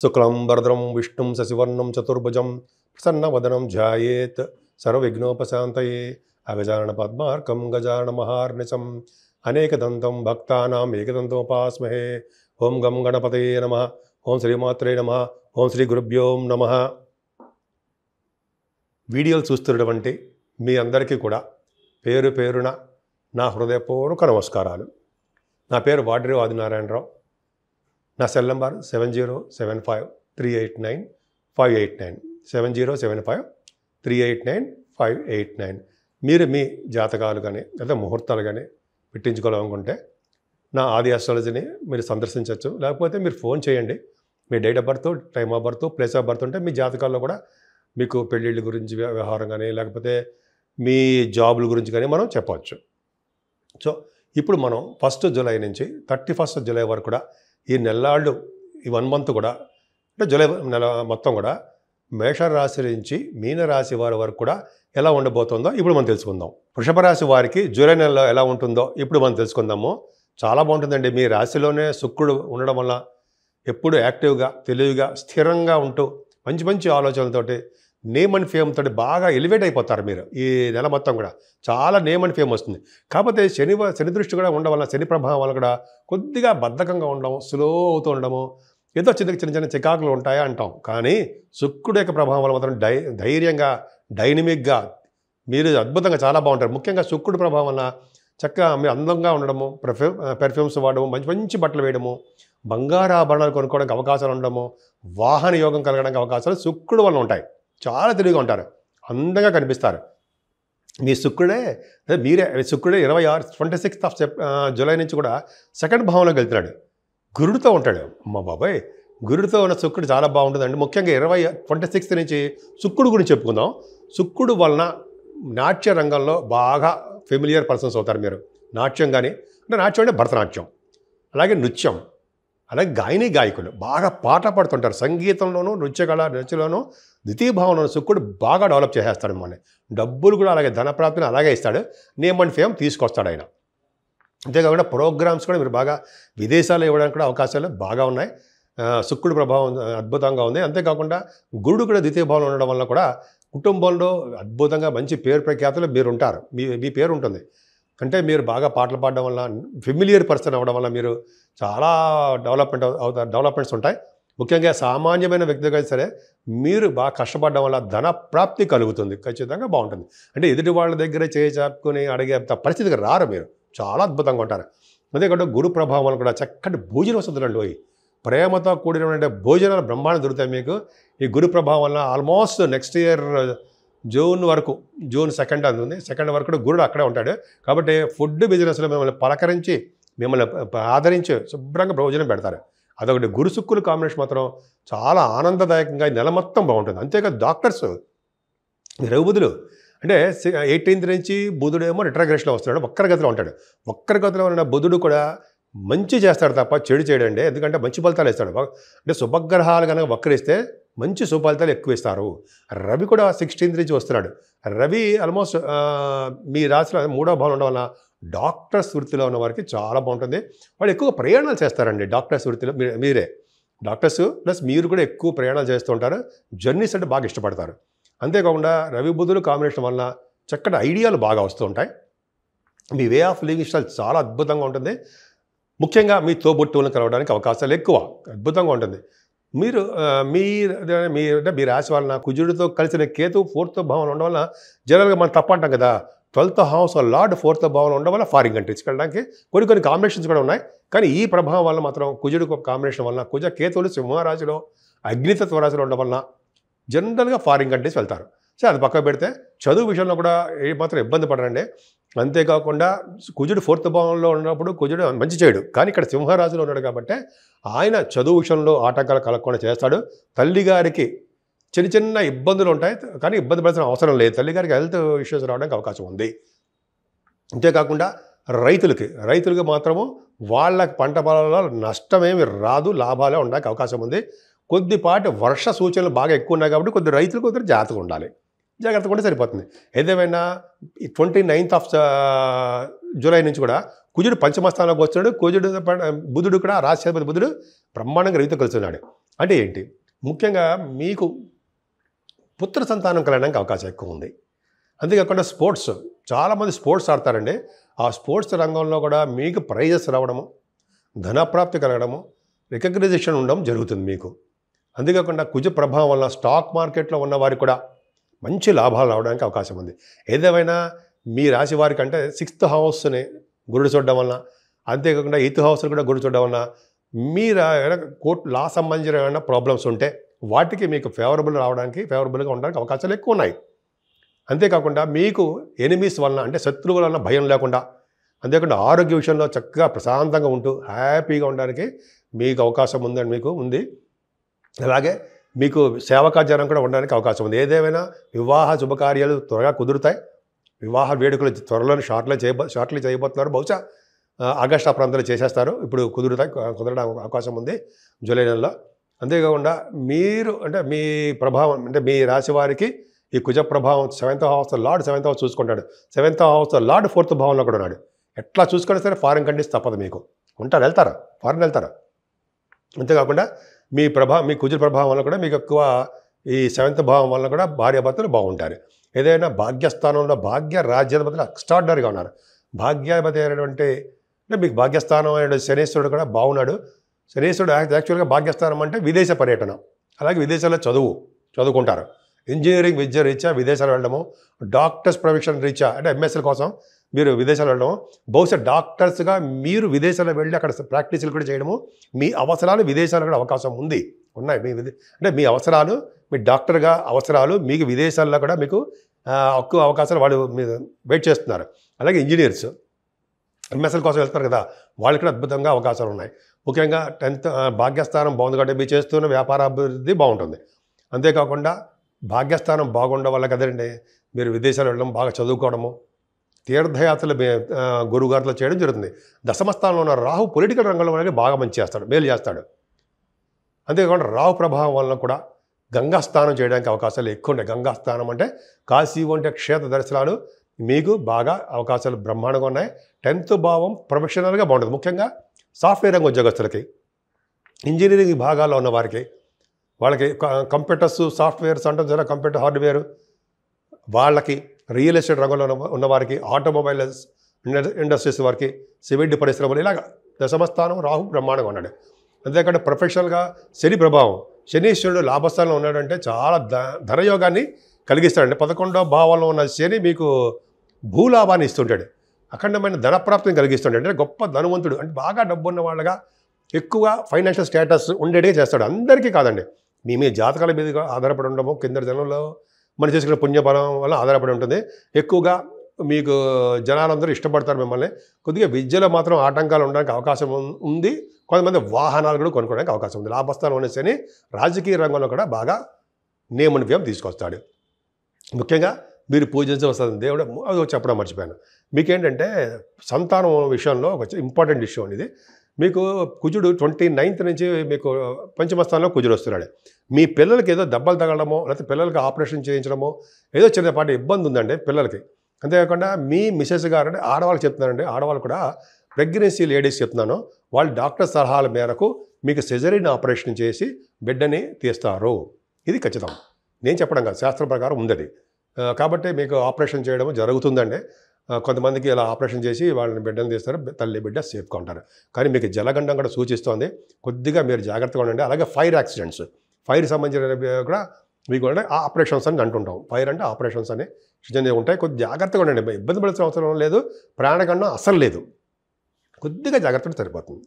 శుక్లాంబరధరం విష్ణుం శశివర్ణం చతుర్భుజం ప్రసన్నవదనం ధ్యాయేత్ సర్వవిఘ్నోపశాంతయే అగజానన పద్మార్కం గజానన మహార్నిశం అనేకదంతం భక్తానాం ఏకదంతముపాస్మహే. ఓం గం గణపతయే నమః. ఓం శ్రీమాత్రే నమః. ఓం శ్రీ గురుభ్యో నమః. వీడియోలు చూస్తున్నటువంటి మీ అందరికీ కూడా పేరు పేరున నా హృదయపూర్వక నమస్కారాలు. నా పేరు వాడ్రి ఆదినారాయణరావు. నా సెల్ నంబర్ 7075389589 7075389589. మీరు మీ జాతకాలు కానీ లేదా ముహూర్తాలు కానీ పెట్టించుకోవాలనుకుంటే నా ఆది ఆస్ట్రాలజీని మీరు సందర్శించవచ్చు. లేకపోతే మీరు ఫోన్ చేయండి. మీ date of birth, time of birth, place of birth ఉంటే మీ జాతకాల్లో కూడా మీకు పెళ్ళిళ్ళ గురించి వ్యవహారం కానీ లేకపోతే మీ జాబుల గురించి కానీ మనం చెప్పవచ్చు. సో ఇప్పుడు మనం 1 జూలై నుంచి 31 జూలై వరకు కూడా ఈ నెల్లాళ్ళు ఈ 1 మంత్ కూడా అంటే జూలై నెల మొత్తం కూడా మేషరాశి నుంచి మీనరాశి వారి వరకు కూడా ఎలా ఉండబోతుందో ఇప్పుడు మనం తెలుసుకుందాం. వృషభ రాశి వారికి జూలై నెలలో ఎలా ఉంటుందో ఇప్పుడు మనం తెలుసుకుందాము. చాలా బాగుంటుందండి. మీ రాశిలోనే శుక్రుడు ఉండడం వల్ల ఎప్పుడు యాక్టివ్గా, తెలివిగా, స్థిరంగా ఉంటూ మంచి మంచి ఆలోచనలతోటి నేమ్ అండ్ ఫేమ్ తోటి బాగా ఎలివేట్ అయిపోతారు మీరు. ఈ నెల మొత్తం కూడా చాలా నేమ్ అండ్ ఫేమ్ వస్తుంది. కాకపోతే శని దృష్టి కూడా ఉండడం వల్ల, శని ప్రభావం వల్ల కూడా కొద్దిగా బద్ధకంగా ఉండడం, స్లో అవుతూ ఉండడము, ఏదో చిన్న చిన్న చికాకులు ఉంటాయా అంటాం. కానీ శుక్రుడు యొక్క ప్రభావం వల్ల మాత్రం ధైర్యంగా, డైనమిక్గా మీరు అద్భుతంగా చాలా బాగుంటారు. ముఖ్యంగా శుక్రుడు ప్రభావం వల్ల చక్కగా మీరు అందంగా ఉండడము, పెర్ఫ్యూమ్స్ వాడడము, మంచి మంచి బట్టలు వేయడము, బంగారు ఆభరణాలు కొనుక్కోవడానికి అవకాశాలు ఉండడము, వాహన యోగం కలగడానికి అవకాశాలు శుక్రుడు వల్ల ఉంటాయి. చాలా తెలివిగా ఉంటారు, అందంగా కనిపిస్తారు. మీ శుక్రుడే శుక్రుడే 26 జూలై నుంచి కూడా 2వ భావంలోకి వెళ్తున్నాడు. గురుడితో ఉంటాడు. అమ్మ బాబాయ్, గురుడితో ఉన్న శుక్రుడు చాలా బాగుంటుందండి. ముఖ్యంగా 26 నుంచి శుక్రుడు గురించి చెప్పుకుందాం. శుక్రుడు వలన నాట్య రంగంలో బాగా ఫెమిలియర్ పర్సన్స్ అవుతారు మీరు. నాట్యం కానీ అంటే నాట్యం అంటే భరతనాట్యం, అలాగే నృత్యం, అలాగే గాయకులు బాగా పాట పాడుతుంటారు. సంగీతంలోనూ నృత్యంలోనూ ద్వితీయ భావంలోనూ శుక్రుడు బాగా డెవలప్ చేసేస్తాడు. మన డబ్బులు కూడా అలాగే ధనప్రాప్తిని అలాగే ఇస్తాడు. నేమ్ అండ్ ఫేమ్ తీసుకొస్తాడు ఆయన. అంతేకాకుండా ప్రోగ్రామ్స్ కూడా మీరు బాగా విదేశాల్లో ఇవ్వడానికి కూడా అవకాశాలు బాగా ఉన్నాయి. శుక్రుడు ప్రభావం అద్భుతంగా ఉంది. అంతేకాకుండా గురుడు కూడా ద్వితీయ భావంలో ఉండడం వల్ల కూడా కుటుంబంలో అద్భుతంగా మంచి పేరు ప్రఖ్యాతులు మీరు ఉంటారు. మీ పేరు ఉంటుంది. అంటే మీరు బాగా పాటలు పాడడం వల్ల, ఫెమిలియర్ పర్సన్ అవ్వడం వల్ల మీరు చాలా డెవలప్మెంట్స్ ఉంటాయి. ముఖ్యంగా సామాన్యమైన వ్యక్తిగా సరే మీరు బాగా కష్టపడడం వల్ల ధన ప్రాప్తి కలుగుతుంది. ఖచ్చితంగా బాగుంటుంది. అంటే ఎదుటి వాళ్ళ దగ్గరే చేచాపుకొని అడిగే పరిస్థితికి రారు మీరు. చాలా అద్భుతంగా ఉంటారు. అంతేకాకుండా గురు ప్రభావం వల్ల కూడా చక్కటి భోజనం వస్తుందండి. ప్రేమతో కూడినటువంటి భోజనాలు బ్రహ్మాండం దొరుకుతాయి మీకు ఈ గురు ప్రభావం వల్ల. Almost next year June 2 అందుంది. 2 వరకు కూడా గురుడు అక్కడే ఉంటాడు. కాబట్టి ఫుడ్ బిజినెస్లో మిమ్మల్ని పలకరించి, మిమ్మల్ని ఆదరించి శుభ్రంగా భోజనం పెడతారు. అదొకటి. గురు శుక్రుల కాంబినేషన్ మాత్రం చాలా ఆనందదాయకంగా నెల మొత్తం బాగుంటుంది. అంతేకాదు డాక్టర్స్, రవి బుధులు అంటే 18th నుంచి బుధుడేమో రిట్రగ్రేషన్లో వస్తున్నాడు, వక్రగతిలో ఉంటాడు. వక్రగతిలో ఉన్న బుధుడు కూడా మంచి చేస్తాడు తప్ప చెడు చేయడండి. ఎందుకంటే మంచి ఫలితాలు ఇస్తాడు. అంటే శుభగ్రహాలు కనుక వక్రిస్తే మంచి సుఫలితాలు ఎక్కువ ఇస్తారు. రవి కూడా 16th నుంచి వస్తున్నాడు. రవి ఆల్మోస్ట్ మీ రాశిలో 3వ భావం ఉండడం వల్ల డాక్టర్స్ వృత్తిలో ఉన్న వారికి చాలా బాగుంటుంది. వాళ్ళు ఎక్కువ ప్రయాణాలు చేస్తారండి. డాక్టర్స్ వృత్తిలో మీరే డాక్టర్స్ ప్లస్ మీరు కూడా ఎక్కువ ప్రయాణాలు చేస్తూ ఉంటారు. జర్నీస్ అంటే బాగా ఇష్టపడతారు. అంతేకాకుండా రవి బుధులు కాంబినేషన్ వల్ల చక్కటి ఐడియాలు బాగా వస్తూ ఉంటాయి. మీ వే ఆఫ్ లివింగ్ స్టైల్ చాలా అద్భుతంగా ఉంటుంది. ముఖ్యంగా మీ తోబుట్టువులను కలవడానికి అవకాశాలు ఎక్కువ, అద్భుతంగా ఉంటుంది. మీరు మీ రాశి వలన కుజుడితో కలిసిన కేతు 4th భావంలో ఉండడం వల్ల జనరల్గా మనం తప్ప అంటాం కదా, 12th హౌస్ లార్డ్ 4th భావంలో ఉండడం వల్ల ఫారిన్ కంట్రీస్కి వెళ్ళడానికి కొన్ని కాంబినేషన్స్ కూడా ఉన్నాయి. కానీ ఈ ప్రభావం వల్ల మాత్రం కుజుడికి ఒక కాంబినేషన్ వలన కుజ కేతువులు సింహరాశిలో అగ్నితత్వ రాశిలో ఉండడం వలన జనరల్గా ఫారిన్ కంట్రీస్ వెళ్తారు. సో అది పక్కకు పెడితే చదువు విషయంలో కూడా ఏమాత్రం ఇబ్బంది పడరండి. అంతేకాకుండా కుజుడు 4th భావంలో ఉన్నప్పుడు కుజుడు మంచి చేయడు. కానీ ఇక్కడ సింహరాశిలో ఉన్నాడు కాబట్టి ఆయన చదువు విషయంలో ఆటంకాలు కలగకుండా చేస్తాడు. తల్లిగారికి చిన్న ఇబ్బందులు ఉంటాయి, కానీ ఇబ్బంది పడాల్సిన అవసరం లేదు. తల్లిగారికి హెల్త్ ఇష్యూస్ రావడానికి అవకాశం ఉంది. అంతేకాకుండా రైతులకి మాత్రము వాళ్ళ పంట పొలాల్లో నష్టమేమి రాదు, లాభాలే ఉండడానికి అవకాశం ఉంది. కొద్దిపాటి వర్ష సూచనలు బాగా ఎక్కువ ఉన్నాయి కాబట్టి రైతులు జాగ్రత్తగా ఉండాలి. జాగ్రత్తగా ఉంటే సరిపోతుంది. ఏదేమైనా 29th జూలై నుంచి కూడా కుజుడు పంచమ స్థానంలోకి వచ్చాడు. బుధుడు కూడా రాశ్యాధిపతి బుధుడు బ్రహ్మాండంగా రవితో కలిసి ఉన్నాడు. అంటే ఏంటి? ముఖ్యంగా మీకు పుత్ర సంతానం కలగడానికి అవకాశం ఎక్కువ ఉంది. అంతేకాకుండా స్పోర్ట్స్, చాలామంది స్పోర్ట్స్ ఆడతారండి. ఆ స్పోర్ట్స్ రంగంలో కూడా మీకు ప్రైజెస్ రావడము, ధనప్రాప్తి కలగడము, రికగ్నైజేషన్ ఉండడం జరుగుతుంది మీకు. అంతేకాకుండా కుజ ప్రభావం వల్ల స్టాక్ మార్కెట్లో ఉన్న వారికి కూడా మంచి లాభాలు రావడానికి అవకాశం ఉంది. ఏదేమైనా మీ రాశి వారికి అంటే 6th హౌస్ని గురుడు చూడడం వలన, అంతేకాకుండా 8th హౌస్ని కూడా గురుడు చూడడం వలన మీరు కోర్టు లా సంబంధించిన ఏమైనా ప్రాబ్లమ్స్ ఉంటే వాటికి మీకు ఫేవరబుల్గా ఉండడానికి అవకాశాలు ఎక్కువ ఉన్నాయి. అంతేకాకుండా మీకు ఎనిమీస్ వలన అంటే శత్రువుల వలన భయం లేకుండా, అంతేకాకుండా ఆరోగ్య విషయంలో చక్కగా ప్రశాంతంగా ఉంటూ హ్యాపీగా ఉండడానికి మీకు అవకాశం ఉందని మీకు ఉంది. అలాగే మీకు సేవకార్యం కూడా ఉండడానికి అవకాశం ఉంది. ఏదేమైనా వివాహ శుభకార్యాలు త్వరగా కుదురుతాయి. వివాహ వేడుకలు త్వరలోనే షార్ట్లీ చేయబోతున్నారు. బహుశా ఆగస్టు ఆ ప్రాంతంలో చేసేస్తారు. ఇప్పుడు కుదరడం అవకాశం ఉంది జూలై నెలలో. అంతేకాకుండా మీరు అంటే మీ ప్రభావం అంటే మీ రాశి వారికి ఈ కుజ ప్రభావం 7th house lord 7th house చూసుకుంటాడు. 7th హౌస్ లార్డ్ 4th భావంలో కూడా ఉన్నాడు. ఎట్లా చూసుకున్నా సరే ఫారిన్ కంట్రీస్ తప్పదు మీకు. వెళ్తారా ఫారిన్ వెళ్తారా. అంతేకాకుండా మీ కుజ ప్రభావం వల్ల కూడా మీకు ఎక్కువ ఈ 7th భావం వల్ల కూడా భార్యాభర్తలు బాగుంటారు. ఏదైనా భాగ్యస్థానంలో భాగ్య రాజ్యాధిపతులు ఎక్స్ట్రాడినరీగా ఉన్నారు. భాగ్యాధిపతి అయినటువంటి అంటే మీకు భాగ్యస్థానం అయిన శనీశ్వరుడు కూడా బాగున్నాడు. శనీశ్వరుడు యాక్చువల్గా భాగ్యస్థానం అంటే విదేశ పర్యటన, అలాగే విదేశాల్లో చదువుకుంటారు. ఇంజనీరింగ్ విద్య రీత్యా విదేశాలు వెళ్ళడము, డాక్టర్స్ ప్రొఫెషన్ రీత్యా అంటే ఎంఎస్ఎల్ కోసం మీరు విదేశాలు వెళ్ళడము, బహుశా డాక్టర్స్గా మీరు విదేశాల్లో వెళ్ళి అక్కడ ప్రాక్టీసులు కూడా చేయడము, మీ అవసరాలు విదేశాలు కూడా అవకాశం ఉన్నాయి. అంటే మీ అవసరాలు, మీ డాక్టర్గా అవసరాలు మీకు విదేశాల్లో కూడా మీకు ఎక్కువ అవకాశాలు వాళ్ళు మీరు వెయిట్ చేస్తున్నారు. అలాగే ఇంజనీర్స్ ఎంఎస్ఎల్ కోసం వెళ్తారు కదా, వాళ్ళకి కూడా అద్భుతంగా అవకాశాలు ఉన్నాయి. ముఖ్యంగా 10th భాగ్యస్థానం బాగుంది కాబట్టి మీరు చేస్తున్న వ్యాపార అభివృద్ధి బాగుంటుంది. అంతేకాకుండా భాగ్యస్థానం బాగుండడం వల్ల కదండి మీరు విదేశాలు వెళ్ళడం, బాగా చదువుకోవడము, తీర్థయాత్రలు గురుగారితో చేయడం జరుగుతుంది. దశమస్థానంలో ఉన్న రాహు పొలిటికల్ రంగంలో బాగా మేలు చేస్తాడు. అంతేకాకుండా రాహు ప్రభావం వలన కూడా గంగా స్నానం చేయడానికి అవకాశాలు ఎక్కువ ఉన్నాయి. గంగా స్నానం అంటే కాశీ వంటి క్షేత్ర దర్శనాలు మీకు బాగా అవకాశాలు బ్రహ్మాండంగా ఉన్నాయి. 10th భావం ప్రొఫెషనల్గా బాగుంటుంది. ముఖ్యంగా సాఫ్ట్వేర్ రంగ ఉద్యోగస్తులకి, ఇంజనీరింగ్ భాగాల్లో ఉన్న వారికి, వాళ్ళకి కంప్యూటర్స్ సాఫ్ట్వేర్స్ అంటాం జర కంప్యూటర్ హార్డ్వేర్, వాళ్ళకి రియల్ ఎస్టేట్ రంగంలో ఉన్నవారికి, ఆటోమొబైల్స్ ఇండస్ట్రీస్ వారికి, సిమెంట్ పరిశ్రమలు, ఇలాగ దశమస్థానం రాహు బ్రహ్మాండంగా ఉన్నాడు. అంతేకాకుండా ప్రొఫెషనల్గా శని ప్రభావం, శనీశ్వరుడు లాభస్థానంలో ఉన్నాడంటే చాలా ధనయోగాన్ని కలిగిస్తాడండి. 11వ భావంలో ఉన్న శని మీకు భూలాభాన్ని ఇస్తుంటాడు, అఖండమైన ధనప్రాప్తిని కలిగిస్తుంటాడు. అంటే గొప్ప ధనవంతుడు అంటే బాగా డబ్బున్న వాళ్ళగా ఎక్కువ ఫైనాన్షియల్ స్టేటస్ ఉండేటే చేస్తాడు. అందరికీ కాదండి, మీ జాతకాల మీద ఆధారపడి ఉండము, కింద జనంలో మనం చేసుకునే పుణ్యబలం వల్ల ఆధారపడి ఉంటుంది. ఎక్కువగా మీకు జనాలందరూ ఇష్టపడతారు మిమ్మల్ని. కొద్దిగా విద్యలో మాత్రం ఆటంకాలు ఉండడానికి అవకాశం ఉంది. కొంతమంది వాహనాలు కూడా కొనుక్కోవడానికి అవకాశం ఉంది. లాభస్థానం అనేసి రాజకీయ రంగంలో కూడా బాగా నియమనివ్యం తీసుకొస్తాడు. ముఖ్యంగా మీరు పూజించవలసిన దేవుడు అది చెప్పడం మర్చిపోయాను. మీకేంటంటే సంతానం విషయంలో ఒక ఇంపార్టెంట్ ఇష్యూ అనేది. మీకు కుజుడు 29th నుంచి మీకు పంచమస్థానంలో కుజుడు వస్తున్నాడు. మీ పిల్లలకి ఏదో దెబ్బలు తగలడమో, లేకపోతే పిల్లలకి ఆపరేషన్ చేయించడమో ఏదో చిన్నపాటి ఇబ్బంది ఉందండి పిల్లలకి. అంతేకాకుండా మీ మిసెస్ గారు అంటే ఆడవాళ్ళు చెప్తున్నారండి, ఆడవాళ్ళు కూడా ప్రెగ్నెన్సీ లేడీస్ చెప్తున్నాను, వాళ్ళు డాక్టర్ సలహాల మేరకు మీకు సిజరీన్ ఆపరేషన్ చేసి బిడ్డని తీస్తారు. ఇది ఖచ్చితం, నేను చెప్పడం కాదు, శాస్త్రం ప్రకారం ఉందది. కాబట్టి మీకు ఆపరేషన్ చేయడం జరుగుతుందండి. కొంతమందికి ఇలా ఆపరేషన్ చేసి వాళ్ళని బిడ్డను తీస్తారు, తల్లి బిడ్డ సేఫ్గా ఉంటారు. కానీ మీకు జలగండం కూడా సూచిస్తోంది, కొద్దిగా మీరు జాగ్రత్తగా ఉండండి. అలాగే ఫైర్ యాక్సిడెంట్స్, ఫైర్ సంబంధించిన కూడా మీకు ఆపరేషన్స్ అని అంటుంటాం. ఫైర్ అంటే ఆపరేషన్స్ అని ఉంటాయి. కొద్దిగా జాగ్రత్తగా ఉండండి, ఇబ్బంది పడాల్సిన అవసరం లేదు, ప్రాణగండం అసలు లేదు, కొద్దిగా జాగ్రత్తగా సరిపోతుంది.